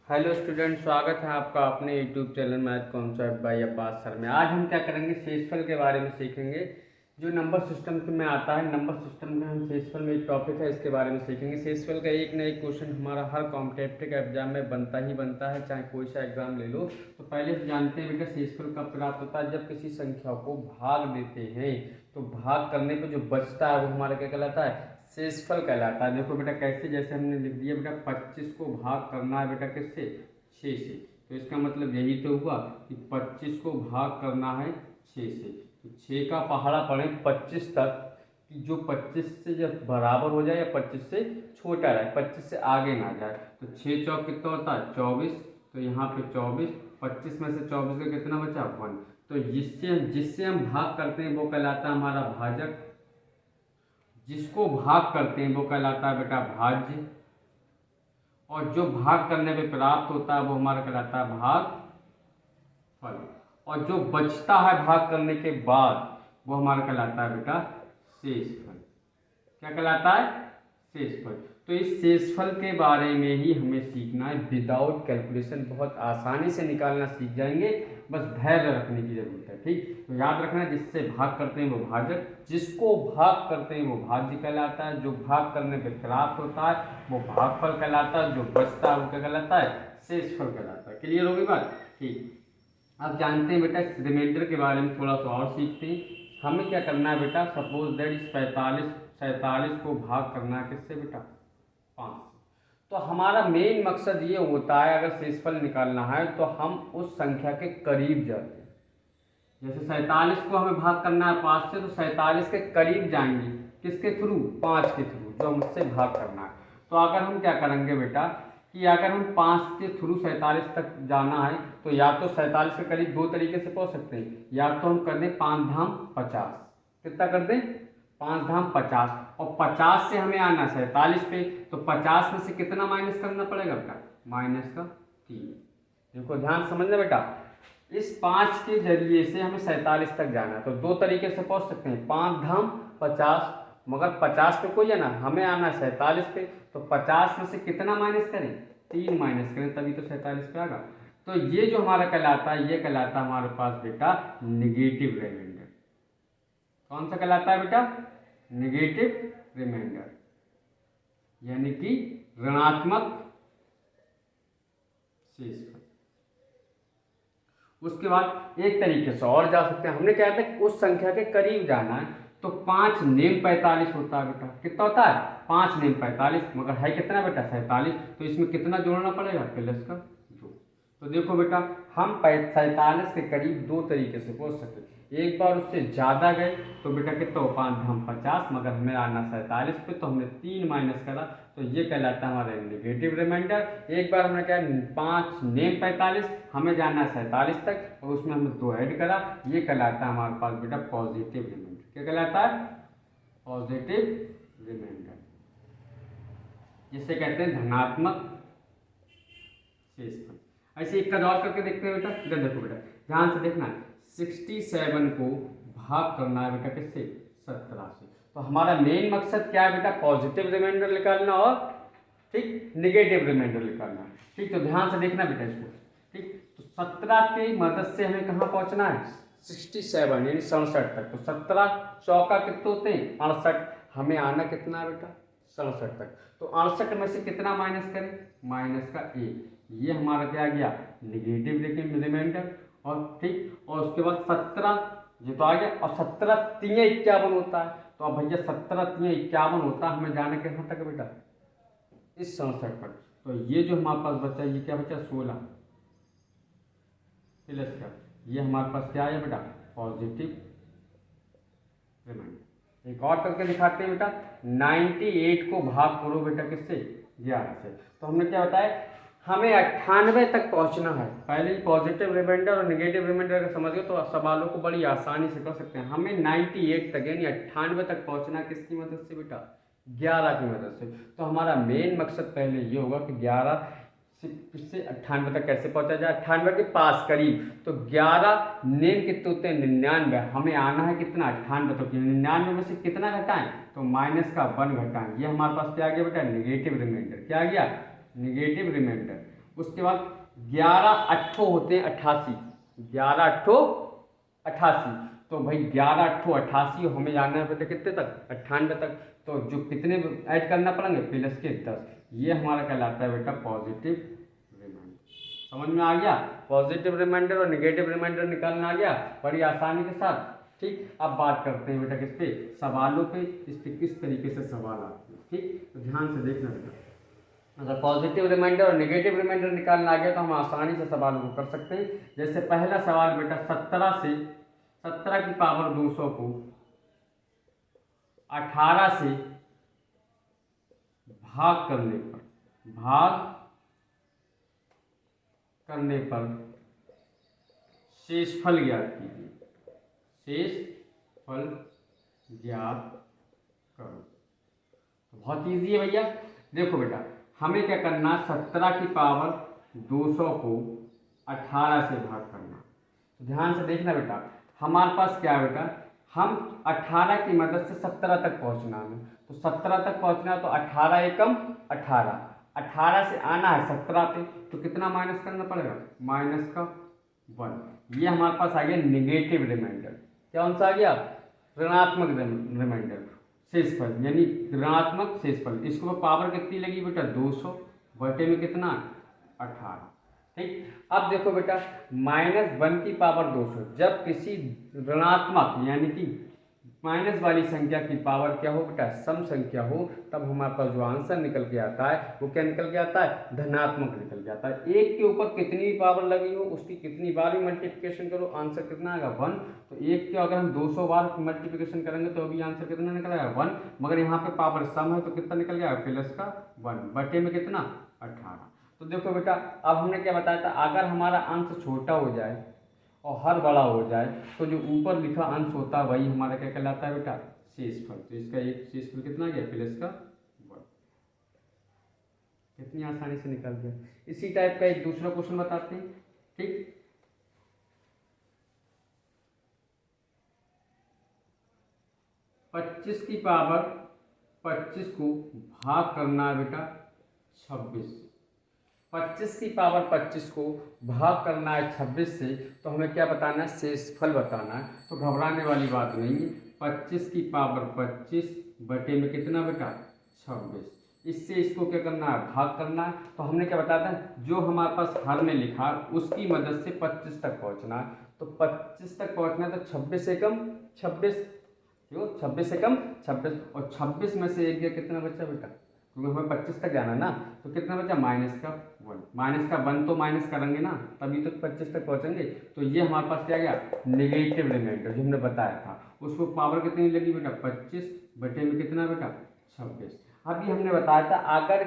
Hello student, स्वागत है आपका अपने YouTube channel math concept bye Abbas sir में। आज हम क्या करेंगे, शेषफल के बारे में सीखेंगे। जो नंबर सिस्टम में आता है, नंबर सिस्टम में हम शेषफल में एक टॉपिक है, इसके बारे में सीखेंगे। शेषफल का एक ना एक क्वेश्चन हमारा हर कॉम्पिटिटिव एग्जाम में बनता ही बनता है, चाहे कोई सा एग्जाम ले लो। तो पहले से जानते हैं बेटा, शेषफल कब प्राप्त होता है? जब किसी संख्या को भाग देते हैं तो भाग करने पर जो बचता है वो हमारा क्या कहलाता है? शेषफल कहलाता है। देखो बेटा कैसे, जैसे हमने लिख दिया बेटा 25 को भाग करना है बेटा किससे? 6 से। तो इसका मतलब यही तो हुआ कि 25 को भाग करना है 6 से। तो 6 का पहाड़ा पड़े 25 तक, कि जो 25 से जब बराबर हो जाए या 25 से छोटा रहे, 25 से आगे ना जाए। तो 6 चौक कितना होता है? 24। तो यहाँ पे 24, 25 में से 24 का कितना बचा? 1। तो जिससे हम भाग करते हैं वो कहलाता है हमारा भाजक, जिसको भाग करते हैं वो कहलाता है बेटा भाज्य, और जो भाग करने पे प्राप्त होता है वो हमारा कहलाता है भागफल, और जो बचता है भाग करने के बाद वो हमारा कहलाता है बेटा शेषफल। क्या कहलाता है? शेषफल। तो इस शेषफल के बारे में ही हमें सीखना है। विदाउट कैलकुलेशन बहुत आसानी से निकालना सीख जाएंगे, बस धैर्य रखने की जरूरत है। ठीक, तो याद रखना, जिससे भाग करते हैं वो भाजक, जिसको भाग करते हैं वो भाज्य कहलाता है, जो भाग करने पर प्राप्त होता है वो भागफल कहलाता है, जो बचता है वो क्या कहलाता है? शेषफल कहलाता है। क्लियर होगी बात? ठीक, अब जानते हैं बेटा रिमाइंडर के बारे में थोड़ा सा और सीखते हैं। हमें क्या करना है बेटा, सपोज दैट इस 47 को भाग करना है किससे बेटा? 5 से। तो हमारा मेन मकसद ये होता है, अगर शेषफल निकालना है तो हम उस संख्या के करीब जाते हैं। जैसे 47 को हमें भाग करना है 5 से, तो 47 के करीब जाएंगे किसके थ्रू? 5 के थ्रू, जो मुझसे भाग करना है। तो अगर हम क्या करेंगे बेटा कि अगर हम 5 के थ्रू 47 तक जाना है, तो या तो 47 के करीब दो तरीके से पहुंच सकते हैं। या तो हम कर दें 5 धाम 50। कितना कर दें? 5 धाम 50। और 50 से हमें आना 47 पे, तो 50 में से कितना माइनस करना पड़ेगा बेटा? -3। देखो ध्यान समझना बेटा, इस 5 के जरिए से हमें 47 तक जाना है। तो दो तरीके से पहुंच सकते हैं, 5 धाम 50। मगर 50 पे कोई है ना, हमें आना है 47 पे। तो 50 में से कितना माइनस करें? 3 माइनस करें, तभी तो 47 पे आएगा। तो ये जो हमारा कहलाता है, ये कहलाता है हमारे पास बेटा निगेटिव रिमाइंडर। कौन सा कहलाता है बेटा? निगेटिव रिमाइंडर, यानी कि ऋणात्मक शेषफल। उसके बाद एक तरीके से और जा सकते हैं। हमने क्या था, उस संख्या के करीब जाना है, तो 5 नेम 45 होता है बेटा। कितना होता है? 5 नेम 45। मगर है कितना बेटा? 47। तो इसमें कितना जोड़ना पड़ेगा? प्लस का 2। तो देखो बेटा, हम 47 के करीब दो तरीके से पहुंच सकते हैं। एक बार उससे ज़्यादा गए तो बेटा कितना हो? 5 धाम 50, मगर हमें आना 47 पे, तो हमने 3 माइनस करा, तो ये कहलाता है हमारा नेगेटिव रिमाइंडर। एक बार हमने क्या, 5 नेम 45, हमें जाना है 47 तक, और उसमें हमने 2 ऐड करा, ये कहलाता है हमारे पास बेटा पॉजिटिव रिमाइंडर। क्या कहलाता है? पॉजिटिव रिमाइंडर, जिसे कहते हैं धनात्मक शेषफल। ऐसे एक का और करके देखते हैं बेटा। इधर देखो बेटा, ध्यान से देखना, 67 को भाग करना है बेटा किससे? 17 से। तो हमारा मेन मकसद क्या है बेटा? पॉजिटिव रिमाइंडर निकालना और ठीक नेगेटिव रिमाइंडर निकालना। ठीक, तो ध्यान से देखना बेटा इसको। ठीक, तो 17 की मदद से हमें कहाँ पहुंचना है? 67 यानी 67 तक। तो 17 चौका कितने होते हैं? 68। हमें आना कितना है बेटा? 67 तक। तो 68 में से कितना माइनस करें? माइनस का 1। ये हमारा क्या आ गया? Negative reminder. और ठीक, और उसके बाद 17 ये तो आ गया, और 17 3 51 होता है। तो अब भैया 17 3 51 होता है, हमें जाने के कहाँ तक है बेटा? इस 67 तक। तो ये जो हमारे पास बचा, ये क्या बचा? 16 प्लस का, ये हमारे पास क्या है बेटा? Positive reminder. एक और करके दिखाते हैं बेटा। 98 को भाग करो बेटा किससे? 11 से। तो हमने क्या बताया, हमें 98 तक पहुंचना है। पहले ही पॉजिटिव रिमाइंडर और नेगेटिव रिमाइंडर अगर समझ गए तो सवालों को बड़ी आसानी से कर सकते हैं। हमें 98 तक यानी 98 तक पहुंचना किसकी मदद से बेटा? 11 की मदद से। तो हमारा मेन मकसद पहले ये होगा कि 11 से 98 तक कैसे पहुंचा जाए? 98 के पास करीब। तो 11 नेम कितने होते हैं? 99। हमें आना है कितना? 98। तो 99 में से कितना घटाएं? तो माइनस का 1 घटाएं। ये हमारे पास क्या आ गया बेटा? Negative reminder. क्या आ गया? Negative reminder. उसके बाद 11 अट्ठो होते हैं 88, 11 अट्ठो 88। तो भाई 11 अट्ठो 88 हमें जानना है बेटा कितने तक, 98 तक। तो जो कितने ऐड करना पड़ेंगे, प्लस के 10। ये हमारा कहलाता है बेटा पॉजिटिव रिमाइंडर। समझ में आ गया, पॉजिटिव रिमाइंडर और नेगेटिव रिमाइंडर निकालना आ गया बड़ी आसानी के साथ। ठीक, अब बात करते हैं बेटा किस पे, सवालों पे, इस पे किस तरीके से सवाल आते हैं। ठीक, तो ध्यान से देखना बेटा, अगर पॉजिटिव रिमाइंडर और नेगेटिव रिमाइंडर निकालना आ गया तो हम आसानी से सवालों को कर सकते हैं। जैसे पहला सवाल बेटा 17 की पावर 200 को 18 से भाग करने पर शेषफल ज्ञात कीजिए, शेषफल ज्ञात करो। बहुत इजी है भैया। देखो बेटा, हमें क्या करना, 17 की पावर 200 को 18 से भाग करना। तो ध्यान से देखना बेटा, हमारे पास क्या है बेटा, हम 18 की मदद से 17 तक पहुंचना है। तो 17 तक पहुंचना, तो 18 एकम 18, 18 से आना है 17 पे, तो कितना माइनस करना पड़ेगा, माइनस का 1। ये हमारे पास आ गया नेगेटिव रिमाइंडर। कौन सा आ गया, ऋणात्मक रिमाइंडर, शेषफल यानी ऋणात्मक शेषफल। इसको पावर कितनी लगी बेटा, 200 बटे में कितना, 18। ठीक, अब देखो बेटा, -1 की पावर 200, जब किसी ऋणात्मक यानी कि माइनस वाली संख्या की पावर क्या हो बेटा, सम संख्या हो, तब हमारे पास जो आंसर निकल के आता है वो क्या निकल के आता है, धनात्मक निकल के आता है। एक के ऊपर कितनी भी पावर लगी हो उसकी कितनी बार भी मल्टीप्लिकेशन करो, आंसर कितना आएगा, 1। तो एक के अगर हम 200 बार मल्टीप्लिकेशन करेंगे तो भी आंसर कितना निकल आएगा, 1। मगर यहाँ पे पावर सम है तो कितना निकल गया, प्लस का 1 बटे में कितना, 18। तो देखो बेटा, अब हमने क्या बताया था, अगर हमारा अंश छोटा हो जाए और हर बड़ा हो जाए तो जो ऊपर लिखा अंश होता है वही हमारा क्या कहलाता है बेटा, शेषफल। तो इसका एक शेषफल कितना गया, प्लस का 1। कितनी आसानी से निकल गया। इसी टाइप का एक दूसरा क्वेश्चन बताते हैं। ठीक, पच्चीस की पावर 25 को भाग करना है बेटा 26। 25 की पावर 25 को भाग करना है 26 से, तो हमें क्या बताना है, शेषफल बताना है। तो घबराने वाली बात नहीं है, 25 की पावर 25 बटे में कितना बेटा, 26। इससे इसको क्या करना है, भाग करना है। तो हमने क्या बताया था, जो हमारे पास हर में लिखा उसकी मदद से 25 तक पहुंचना है। तो 25 तक पहुंचना है तो 26 एकम 26, क्यों 26 एकम 26, और 26 में से एक गया कितना बच्चा बेटा, क्योंकि हमें 25 तक जाना ना, तो कितना बचा, माइनस का 1। माइनस का 1 तो माइनस करेंगे ना तभी तो 25 तक पहुंचेंगे। तो ये हमारे पास क्या गया, नेगेटिव रिमाइंडर जो हमने बताया था। उसको पावर कितनी लगी बेटा, 25 बटे में कितना बेटा, 26। अभी हमने बताया था अगर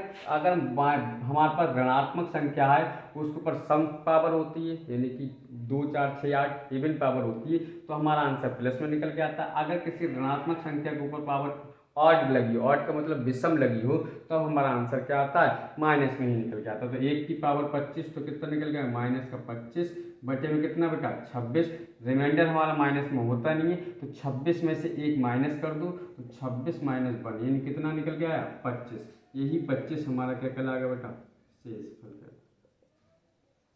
हमारे पास ऋणात्मक संख्या है उसके ऊपर सम पावर होती है, यानी कि 2 4 6 8 इवन पावर होती है, तो हमारा आंसर प्लस में निकल के आता है। अगर किसी ऋणात्मक संख्या के ऊपर पावर ऑड लगी हो, ऑड का मतलब विषम लगी हो, तो हमारा आंसर क्या आता है, माइनस में ही निकल के आता है। तो 1 की पावर 25 तो कितना निकल गया, माइनस का 25 बटे में कितना बेटा, 26। रिमाइंडर हमारा माइनस में होता नहीं है, तो 26 में से 1 माइनस कर दो तो 26 माइनस 1 यानी कितना निकल के आया, 25। यही 25 हमारा क्या कहलाएगा बेटा, शेषफल।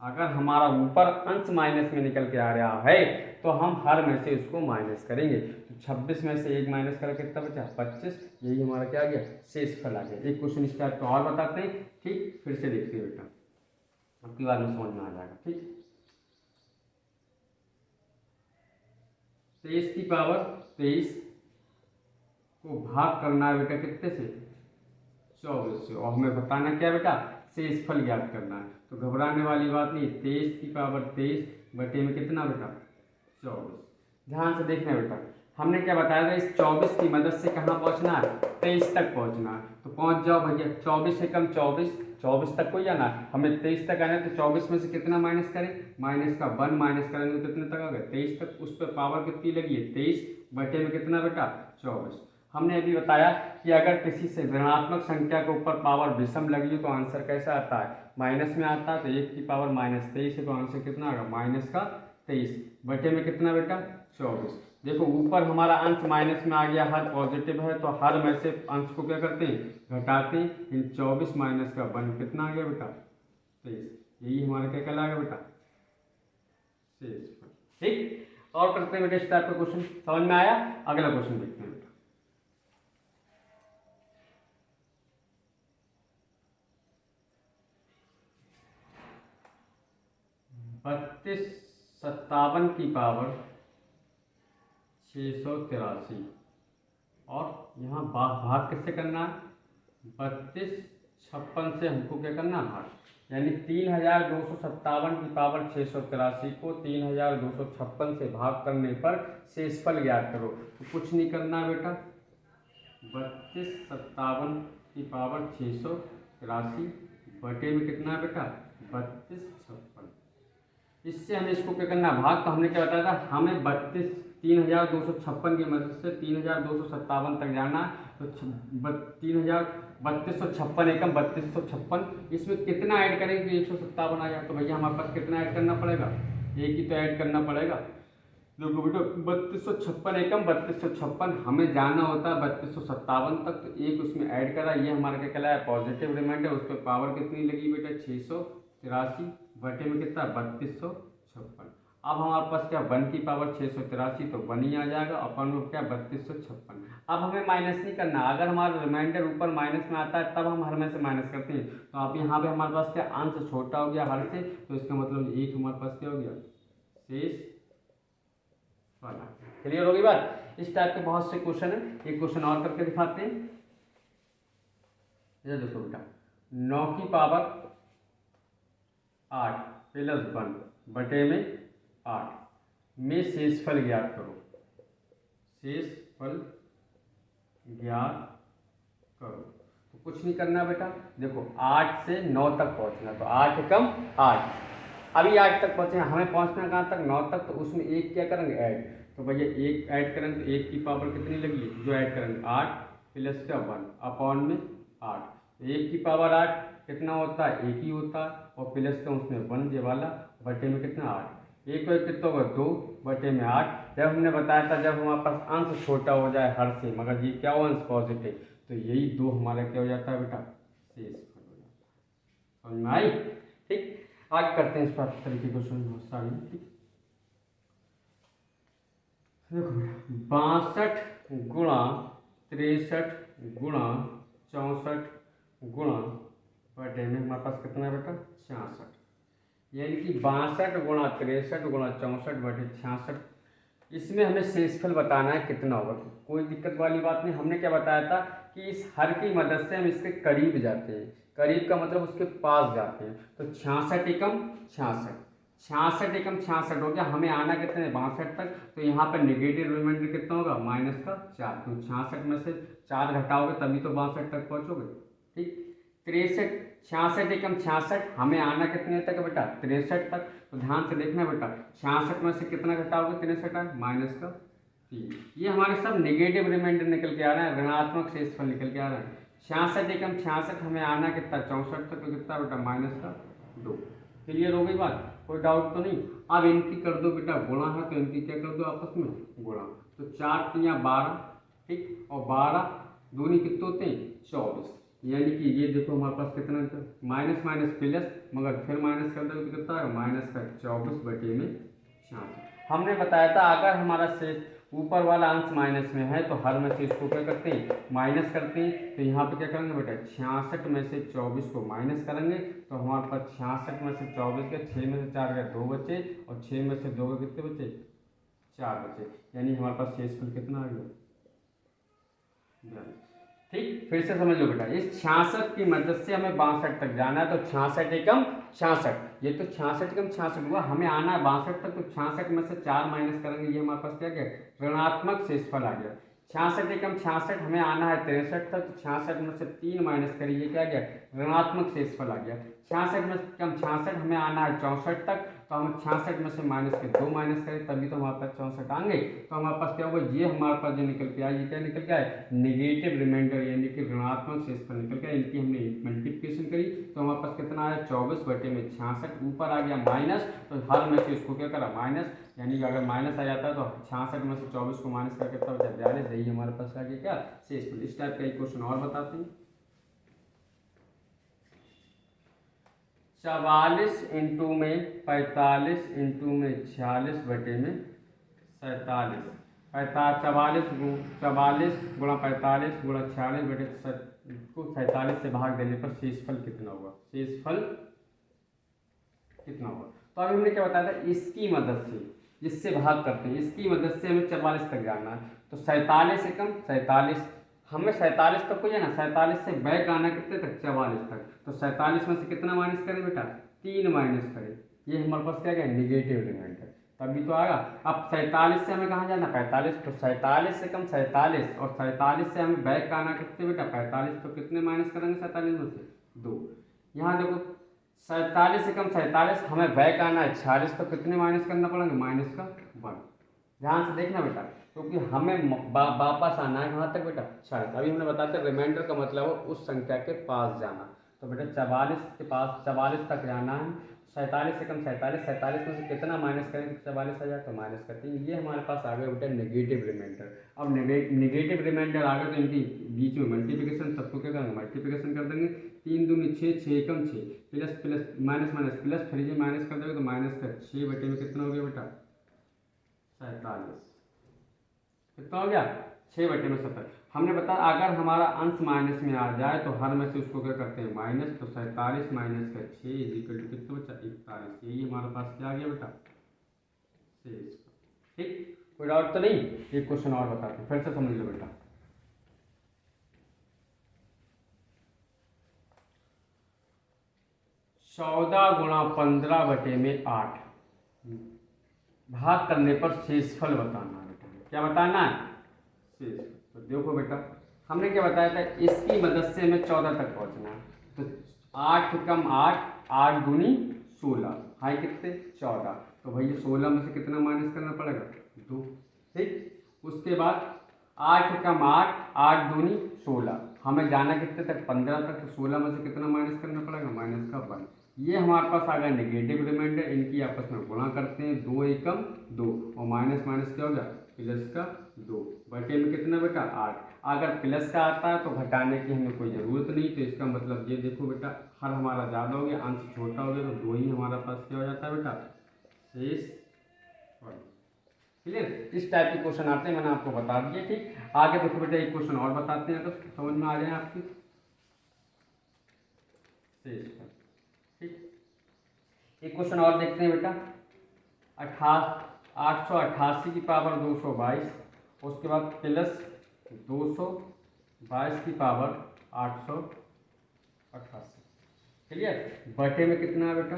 अगर हमारा ऊपर अंश माइनस में निकल के आ रहा है तो हम हर में से उसको माइनस करेंगे। तो 26 में से 1 माइनस करके कितना बचा, 25। यही हमारा क्या आ गया, शेषफल आ गया। एक क्वेश्चन इस टाइप का और बताते हैं। ठीक, फिर से देखते हैं बेटा, आपकी बात में समझ में आ जाएगा। ठीक, 23 की पावर 23 को भाग करना है बेटा कितने से, 24 से, और हमें बताना क्या बेटा, शेषफल ज्ञात करना है। तो घबराने वाली बात नहीं, 23 की पावर 23 बटे में कितना बेटा, 24। ध्यान से देखना बेटा, हमने क्या बताया था, इस 24 की मदद से कहाँ पहुँचना है, 23 तक पहुँचना है। तो पहुँच जाओ भैया, 24 से कम 24 तक को जाना है, हमें 23 तक आना है। तो 24 में से कितना माइनस करें, माइनस का 1 माइनस करेंगे तो कितने तक आ गए, 23 तक। उस पर पावर कितनी लगी है, 23 बटे में कितना बेटा, 24। हमने अभी बताया कि अगर किसी से ऋणात्मक संख्या के ऊपर पावर विषम लगी हो तो आंसर कैसा आता है, माइनस में आता है। तो 1 की पावर -23 है तो आंसर कितना आएगा, माइनस का 23 बटे में कितना बेटा, 24। देखो ऊपर हमारा अंश माइनस में आ गया, हर पॉजिटिव है तो हर में से अंश को क्या करते हैं, घटाते हैं। इन 24 माइनस का 1 कितना आ गया बेटा, 23। यही हमारा क्या कहलाएगा बेटा, शेषफल। ठीक, और करते हैं बेटा इस टाइप का क्वेश्चन। समझ में आया? अगला क्वेश्चन देखते हैं बेटा। 3257 की पावर 683, और यहाँ भाग किससे करना है, 3256 से हमको क्या करना है, भाग, यानी 3257 की पावर 683 को 3256 से भाग करने पर शेषफल ज्ञात करो। तो कुछ नहीं करना है बेटा, 3257 की पावर 683 बटे में कितना है बेटा, 3256। इससे हमें इसको क्या करना है, भाग। तो हमने क्या बताया था, हमें 3256 की मदद से 3257 तक जाना है। तो 3256 एकम 3256, इसमें कितना ऐड करेंगे तो 157 आ जाए। तो भैया हमारे पास कितना ऐड करना पड़ेगा, एक ही तो ऐड करना पड़ेगा। देखो बेटा 3256 एकम 3256, हमें जाना होता है 3257 तक, तो एक उसमें ऐड करा, ये हमारा क्या कहलाया, पॉजिटिव रिमाइंडर। उस पर पावर कितनी लगी बेटा, 683 बटे में कितना, 3256। अब हमारे पास क्या, 1 की पावर 683, तो 1 ही आ जाएगा, अपन में क्या 3256। अब हमें माइनस नहीं करना, अगर हमारा रिमाइंडर ऊपर माइनस में आता है तब हम हर में से माइनस करते हैं। तो अब यहाँ पे हमारे पास क्या, अंश छोटा हो गया हर से, तो इसका मतलब एक हमारे पास क्या हो गया, शेष वाला। क्लियर होगी बात? इस टाइप के बहुत से क्वेश्चन है। एक क्वेश्चन और करके दिखाते हैं। ये देखो बेटा, 9 की पावर 8 प्लस 1 बटे में 8 में शेषफल ज्ञात करो। शेषफल ज्ञात करो। तो कुछ नहीं करना बेटा, देखो 8 से 9 तक पहुंचना, तो 8 एकम 8, अभी 8 तक पहुंचे, हमें पहुंचना कहाँ तक, 9 तक। तो उसमें एक क्या करेंगे, ऐड। तो भैया एक ऐड करेंगे, तो एक की पावर कितनी लगी, जो ऐड करेंगे 8 प्लस का 1 अपॉन में 8। एक की पावर 8 कितना होता है, एक ही होता है, और प्लस का उसमें 1 ये वाला बटे में कितना 8। एक और कितना होगा, 2 बटे में 8। जब हमने बताया था जब हमारे पास अंश छोटा हो जाए हर से, मगर ये क्या हो, अंश पॉजिटिव, तो यही 2 हमारा क्या हो जाता है बेटा, शेषफल हो जाता है। समझ में आई? ठीक, आगे करते हैं इस पर तरीके क्वेश्चन बहुत सारे। ठीक, देखो 62 गुणा 63 गुणा 64 गुणा बटे में हमारे पास कितना है बेटा, 66। यानी कि 62 गुणा 63 गुणा 64 बटे 66, इसमें हमें शेषफल बताना है कितना होगा। कोई दिक्कत वाली बात नहीं। हमने क्या बताया था कि इस हर की मदद से हम इसके करीब जाते हैं, करीब का मतलब उसके पास जाते हैं। तो 66 एकम 66, 66 एकम 66 हो गया, हमें आना कितने 62 तक। तो यहाँ पर नेगेटिव रिमाइंडर कितना होगा, -4। तो 66 में से 4 घटाओगे तभी तो 62 तक पहुँचोगे। ठीक, 63, 66 एकम 66, हमें आना कितने तक है बेटा, 63 तक। तो ध्यान से देखना बेटा, 66 में से कितना घटाओगे, 63 है, -3। ये हमारे सब नेगेटिव रिमाइंडर निकल के आ रहे हैं, ऋणात्मक शेषफल निकल के आ रहे हैं। 66 एकम 66, हमें आना कितना 64 तक, तो कितना बेटा -2। क्लियर हो गई बात, कोई डाउट तो नहीं। अब इनकी कर दो बेटा गुणा है, तो इनकी क्या कर दो आपस में गुणा। तो 4 3 12, ठीक, और 12 दूनी कितने होते हैं, 24। यानी कि ये देखो हमारे पास कितना माइनस माइनस प्लस, मगर फिर माइनस कर दो तो कितना है, -24 बटे में 66। हमने बताया था अगर हमारा शेष ऊपर वाला अंश माइनस में है तो हर में से इसको क्या करते हैं, माइनस करते हैं। तो यहाँ पे क्या करेंगे बेटा, 66 में से 24 को माइनस करेंगे, तो हमारे पास 66 में से 24 के 6 में से 4 गए 2 बचे, और 6 में से 2 के कितने बचे, 4 बचे। यानी हमारे पास शेषफल कितना आ गया, 42। ठीक, फिर से समझ लो बेटा, इस 66 की मदद से हमें 62 तक जाना है। तो 66 एकम 66, ये तो 66 एकम 66 हुआ, हमें आना है 62 तक। तो 66 में से 4 माइनस करेंगे, ये हमारे पास क्या गया, ऋणात्मक शेषफल आ गया। 66 एकम 66, हमें आना है 63 तक। तो 66 में से 3 माइनस करिए, क्या गया, ऋणात्मक शेषफल आ गया। 66 में कम 66, हमें आना है 64 तक। तो हम 66 में से माइनस के 2 माइनस करें तभी तो हमारे पास 64 आएंगे। तो हमारे पास क्या होगा, ये हमारे पास जो निकल के आया, ये क्या निकल के आया, नेगेटिव रिमाइंडर, यानी कि ऋणात्मक शेषफल निकल के आया। इनकी हमने मल्टीप्लिकेशन करी तो हमारे पास कितना आया, 24 बटे में 66। ऊपर आ गया माइनस, तो हर में से इसको क्या करा, माइनस, यानी कि अगर माइनस आ जाता है तो 66 में से 24 को माइनस करके कितना बचा, 42। यही हमारे पास आ गया क्या, शेषफल। इस टाइप का एक क्वेश्चन और बताते हैं। 44 इंटू में 45 इंटू में 46 बटे में 47। 44 गुणा 45 गुणा 46 बटे को 47 से भाग देने पर शेषफल कितना होगा? शेषफल कितना होगा? तो अभी हमने क्या बताया था, इसकी मदद से, जिससे भाग करते हैं, इसकी मदद से हमें 44 तक जाना है। तो 47 से कम 47, हमें 47 तक को जाना, 47 से बैक आना कितने तक? 44 तक। तो 47 में से कितना माइनस करें बेटा? 3 माइनस करें। ये हमारे पास क्या है? निगेटिव रिमाइंडर, तभी तो आएगा। अब 47 से हमें कहाँ जाना? 45। तो 47 से कम 47, और 47 से हमें बैक आना कितने बेटा? 45। तो कितने माइनस करेंगे 47 में से? 2। यहाँ देखो 47 से कम 47, हमें बैक आना है 46, तो कितने माइनस करना पड़ेंगे? माइनस का 1। ध्यान से देखना बेटा, क्योंकि हमें वापस आना है कहाँ तक बेटा? 46। अभी हमने बताया था रिमाइंडर का मतलब है उस संख्या के पास जाना। तो बेटा 44 के पास, 44 तक जाना है। 47 से कम 47, 47 में से कितना माइनस करें? 44 आ जाए तो माइनस करते हैं। ये हमारे पास आ गया बेटा नेगेटिव रिमाइंडर। अब नेगेटिव रिमाइंडर आ गया तो इनकी बीच में मल्टीप्लिकेशन, सबको क्या करेंगे? मल्टीप्लिकेशन कर देंगे। 3 दूनी 6, 6 कम 6, plus plus minus minus plus, फिर ये माइनस कर देंगे तो माइनस का 6 बटे में कितना हो गया बेटा? 47। कितना हो गया? 6 बटे में 70। हमने बताया अगर हमारा अंश माइनस में आ जाए तो हर में से उसको क्या करते हैं? माइनस। तो 47 माइनस का 6 इक्वल टू कितना बचा? 41। यही हमारे पास क्या आ गया बेटा? शेष। ठीक, कोई डाउट तो नहीं? एक क्वेश्चन और बताते हैं, फिर से समझ लो बेटा। 14 गुणा 15 बटे में 8 भाग करने पर शेषफल बताना है बेटा। क्या बताना है? शेष। तो देखो बेटा, हमने क्या बताया था, इसकी मदद से हमें 14 तक पहुंचना है। तो 8 कम 8, 8 दूनी 16, हाई कितने? 14। तो भैया 16 में से कितना माइनस करना पड़ेगा? 2। ठीक, उसके बाद 8 कम 8, 8 दूनी 16, हमें जाना कितने तक? 15 तक। तो 16 में से कितना माइनस करना पड़ेगा? माइनस का 1। ये हमारे पास आ गया नेगेटिव रिमाइंडर। इनकी आपस में गुणा करते हैं, 2 एकम 2, और माइनस माइनस क्या हो गया? प्लस का 2 बटे में कितना बेटा? 8। अगर प्लस का आता है तो घटाने की हमें कोई ज़रूरत नहीं। तो इसका मतलब ये देखो बेटा, हर हमारा ज़्यादा हो गया, अंश छोटा हो गया, तो 2 ही हमारा पास क्या हो जाता है बेटा? शेष। क्लियर? इस टाइप के क्वेश्चन आते हैं, मैंने आपको बता दिया। ठीक, आगे देखो बेटा, एक क्वेश्चन और बताते हैं तो समझ में आ जाए आपकी। शेष। ठीक, एक क्वेश्चन और देखते हैं बेटा। 888 की पावर 222, उसके बाद प्लस 222 की पावर 888। क्लियर? बटे में कितना है बेटा?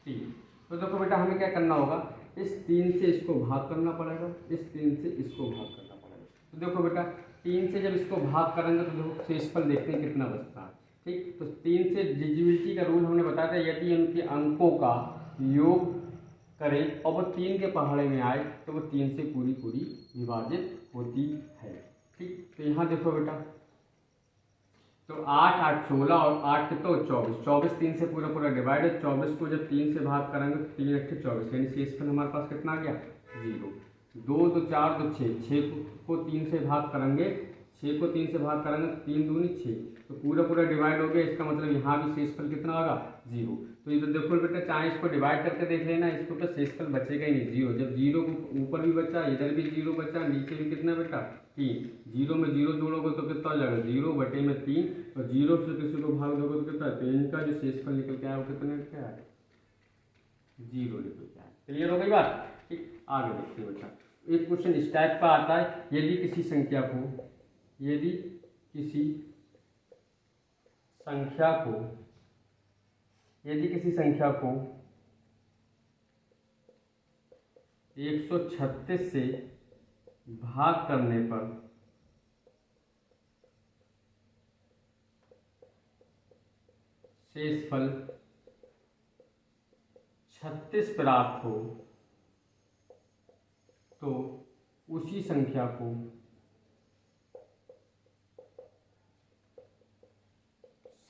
3। तो देखो बेटा, हमें क्या करना होगा, इस 3 से इसको भाग करना पड़ेगा, इस 3 से इसको भाग करना पड़ेगा। तो देखो बेटा, 3 से जब इसको भाग करेंगे तो देखो शेषफल देखते हैं कितना बचता है। ठीक, तो 3 से डिविजिबिलिटी का रूल हमने बताया था, यदि उनके अंकों का योग करें और वो 3 के पहाड़े में आए तो वो 3 से पूरी पूरी विभाजित होती है। ठीक, तो यहाँ देखो बेटा, तो 8 8 16 और 8 कितना हो? 24। 24 3 से पूरा पूरा डिवाइड है। 24 को जब 3 से भाग करेंगे तो 3 8 24, यानी शेषफल हमारे पास कितना आ गया? 0। 2 2 4 2 6, 6 को 3 से भाग करेंगे, 6 को 3 से भाग करेंगे, 3 दूनी 6, तो पूरा पूरा डिवाइड हो गया। इसका मतलब यहाँ भी शेषफल कितना होगा? 0। तो ये तो देखो बेटा, चाहे इसको डिवाइड करके देख लेना, इसको तो शेषफल बचेगा ही नहीं, 0। जब 0 को ऊपर भी बचा, इधर भी 0 बचा, नीचे भी कितना बेटा? 3। 0 में 0 जोड़ोगे तो कितना हो जाएगा? 0 बटे में 3, और 0 से किसी को भाग दोगे तो कितना है? तो इनका जो शेषफल निकल के आया वो कितना क्या है? 0 निकल के आया। क्लियर हो गई बात? ठीक, आगे देखते हैं बेटा। एक क्वेश्चन इस टाइप का आता है, यदि किसी संख्या को 136 से भाग करने पर शेषफल 36 प्राप्त हो, तो उसी संख्या को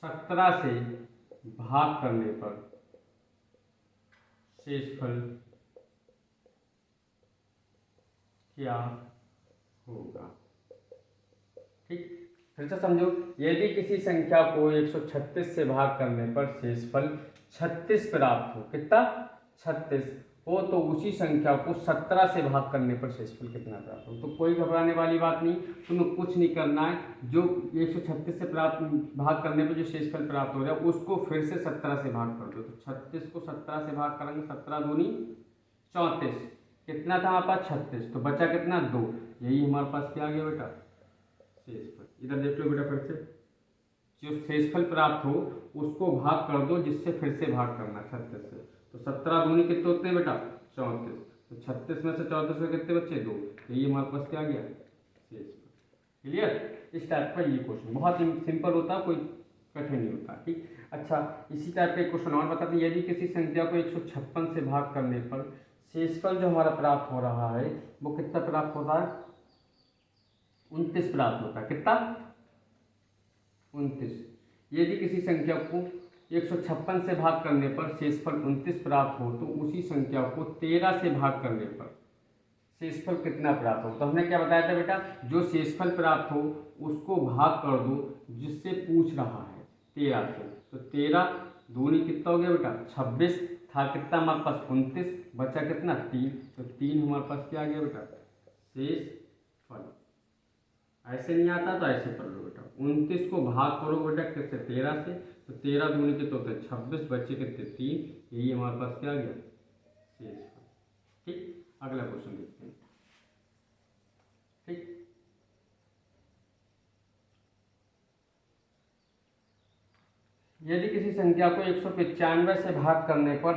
17 से भाग करने पर शेषफल क्या होगा? ठीक, फिर से समझो, यदि किसी संख्या को 136 से भाग करने पर शेषफल 36 प्राप्त हो, कितना 36 हो तो उसी संख्या को 17 से भाग करने पर शेषफल कितना प्राप्त हो। तो कोई घबराने वाली बात नहीं, तुम्हें कुछ नहीं करना है। जो 136 से प्राप्त भाग करने पर जो शेषफल प्राप्त हो रहा है उसको फिर से 17 से भाग कर दो। तो 36 को 17 से भाग करेंगे, 17 दूनी 34, कितना था हमारे पास 36, तो बचा कितना 2, यही हमारे पास क्या आ गया बेटा शेषफल। इधर देख लो बेटा, फिर से जो शेषफल प्राप्त हो उसको भाग कर दो जिससे फिर से भाग करना 36 से। तो 17 दूनी कितने होते हैं बेटा 34, तो 36 में से 34 में कितने बच्चे 2, यही हमारे पास क्या आ गया शेषफल। क्लियर। इस टाइप का ये क्वेश्चन बहुत सिंपल होता है, कोई कठिन नहीं होता। ठीक, अच्छा इसी टाइप का एक क्वेश्चन और बताते हैं, यदि किसी संख्या को 156 से भाग करने पर शेषफल जो हमारा प्राप्त हो रहा है वो कितना प्राप्त होता है 29 प्राप्त होता है, कितना 29। यदि किसी संख्या को 156 से भाग करने पर शेषफल 29 प्राप्त हो तो उसी संख्या को 13 से भाग करने पर शेषफल कितना प्राप्त हो। तो हमने क्या बताया था बेटा, जो शेषफल प्राप्त हो उसको भाग कर दो जिससे पूछ रहा है 13 से। तो 13 दूनी कितना हो गया बेटा 26, था कितना हमारे पास 29, बचा कितना 3, तो 3 हमारे पास क्या आ गया बेटा शेषफल। ऐसे नहीं आता तो ऐसे कर लो बेटा, 29 को भाग करो बेटा किससे 13 से, तो 13 दूनी कितने होते हैं 26, बच्चे कितने 3, यही हमारे पास क्या आ गया शेषफल। ठीक, अगला क्वेश्चन देखते हैं। ठीक, यदि किसी संख्या को 195 से भाग करने पर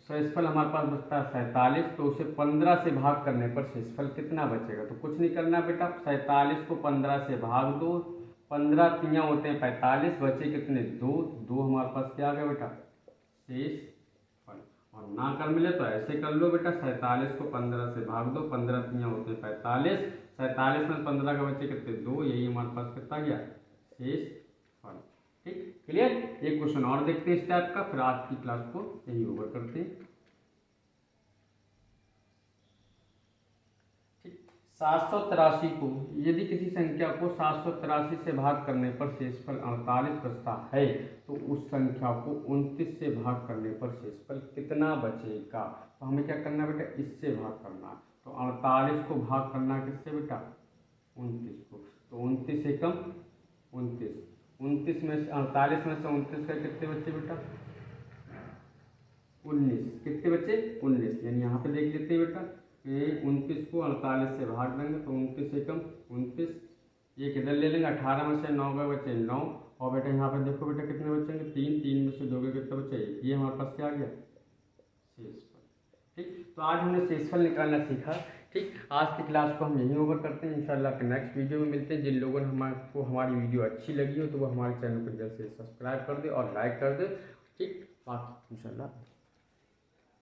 शेषफल हमारे पास बचता है 47, तो उसे 15 से भाग करने पर शेषफल कितना बचेगा। तो कुछ नहीं करना बेटा, 47 को 15 से भाग दो, 15 तियाँ होते हैं 45, बचे कितने 2, 2 हमारे पास क्या आ गया बेटा शेषफल। और ना कर मिले तो ऐसे कर लो बेटा, 47 को 15 से भाग दो, 15 तियाँ होते हैं 45, 47 में 15 का बच्चे कितने 2, यही हमारे पास कितना गया शेषफल। ठीक, क्लियर। एक क्वेश्चन और देखते हैं इस टाइप का, फिर आज की क्लास को यही ओवर करते हैं। ठीक, 783 को यदि किसी संख्या को 783 से भाग करने पर शेषफल 48 बचता है तो उस संख्या को 29 से भाग करने पर शेषफल कितना बचेगा। तो हमें क्या करना बेटा, इससे भाग करना। तो 48 को भाग करना किससे बेटा 29 को, तो 29 एकम 29, 29 में से 48 में से 29 का कितने बच्चे बेटा 19, कितने बच्चे 19, यानी यहाँ पे देख लेते हैं बेटा, 29 को 48 से भाग देंगे तो 29 एकम 29, ये किधर ले लेंगे 18 में से 9 का बच्चे 9, और बेटा यहाँ पे देखो बेटा कितने बचेंगे 3, 3 में से 2 के कितने बचे, ये हमारे पास क्या आ गया शेषफल। ठीक, तो आज हमने शेषफल निकालना सीखा। ठीक, आज की क्लास को हम यहीं ओवर करते हैं, इंशाल्लाह के नेक्स्ट वीडियो में मिलते हैं। जिन लोगों ने को हमारी वीडियो अच्छी लगी हो तो वो हमारे चैनल को जल्द से सब्सक्राइब कर दे और लाइक कर दे। ठीक, बाकी इंशाल्लाह।